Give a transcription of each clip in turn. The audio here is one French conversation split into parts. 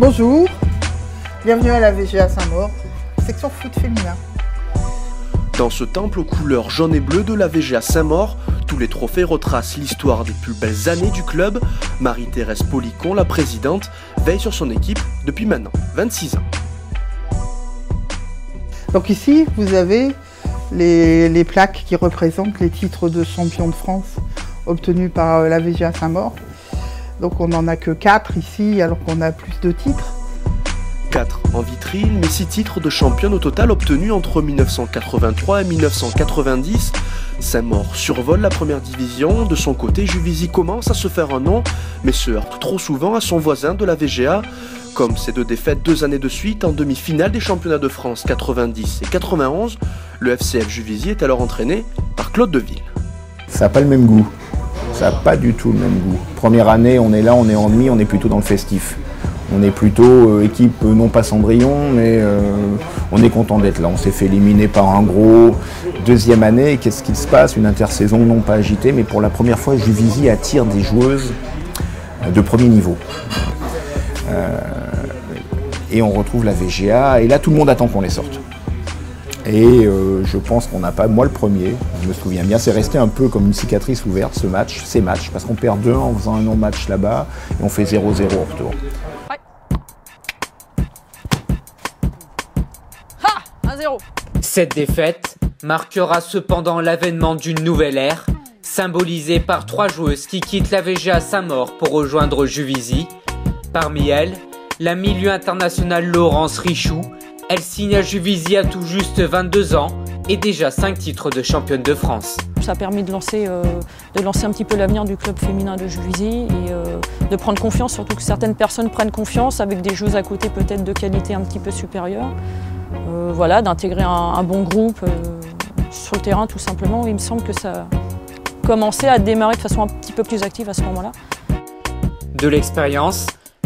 Bonjour, bienvenue à la VGA Saint-Maur, section foot féminin. Dans ce temple aux couleurs jaune et bleu de la VGA Saint-Maur, tous les trophées retracent l'histoire des plus belles années du club. Marie-Thérèse Policon, la présidente, veille sur son équipe depuis maintenant 26 ans. Donc ici, vous avez les plaques qui représentent les titres de champion de France obtenus par la VGA Saint-Maur. Donc on n'en a que 4 ici, alors qu'on a plus de titres. 4 en vitrine, mais 6 titres de championne au total obtenus entre 1983 et 1990. Saint-Maur survole la première division. De son côté, Juvisy commence à se faire un nom, mais se heurte trop souvent à son voisin de la VGA. Comme ses 2 défaites 2 années de suite en demi-finale des championnats de France 90 et 91, le FCF Juvisy est alors entraîné par Claude Deville. Ça n'a pas le même goût. Ça n'a pas du tout le même goût. Première année, on est là, on est en demi, on est plutôt dans le festif. On est plutôt équipe non pas Cendrillon, mais on est content d'être là. On s'est fait éliminer par un gros. Deuxième année, qu'est-ce qui se passe? Une intersaison non pas agitée, mais pour la première fois, Juvisy attire des joueuses de premier niveau. Et on retrouve la VGA, et là tout le monde attend qu'on les sorte. Et je pense qu'on n'a pas, moi le premier, je me souviens bien, c'est resté un peu comme une cicatrice ouverte ces matchs, parce qu'on perd 2 en faisant un non-match là-bas, et on fait 0-0 au retour. Ouais. Ha, 1-0. Cette défaite marquera cependant l'avènement d'une nouvelle ère, symbolisée par 3 joueuses qui quittent la VGA Saint-Maur pour rejoindre Juvisy. Parmi elles, la milieu internationale Laurence Richoux. Elle signe à Juvisy à tout juste 22 ans et déjà 5 titres de championne de France. Ça a permis de lancer un petit peu l'avenir du club féminin de Juvisy et de prendre confiance, surtout que certaines personnes prennent confiance avec des joueuses à côté peut-être de qualité un petit peu supérieure. Voilà, d'intégrer un bon groupe sur le terrain tout simplement. Il me semble que ça a commencé à démarrer de façon un petit peu plus active à ce moment-là. De l'expérience,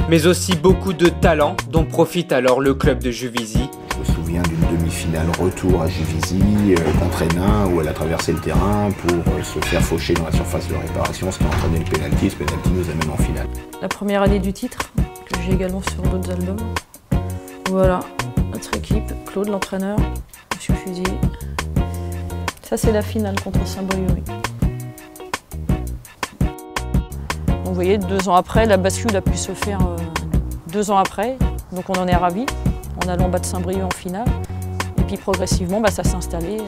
mais aussi beaucoup de talent dont profite alors le club de Juvisy. Je me souviens d'une demi-finale retour à Juvisy contre Hénin où elle a traversé le terrain pour se faire faucher dans la surface de réparation, ce qui a entraîné le pénalty. Ce pénalty nous amène en finale. La première année du titre, que j'ai également sur d'autres albums. Voilà, notre équipe, Claude l'entraîneur, Monsieur Fusil. Ça c'est la finale contre Saint-Brieuc. Vous voyez, 2 ans après, la bascule a pu se faire 2 ans après, donc on en est ravis, en allant battre Saint-Brieuc en finale, et puis progressivement, ça s'est installé.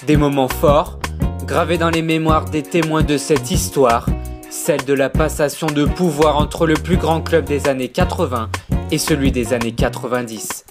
Des moments forts, gravés dans les mémoires des témoins de cette histoire, celle de la passation de pouvoir entre le plus grand club des années 80 et celui des années 90.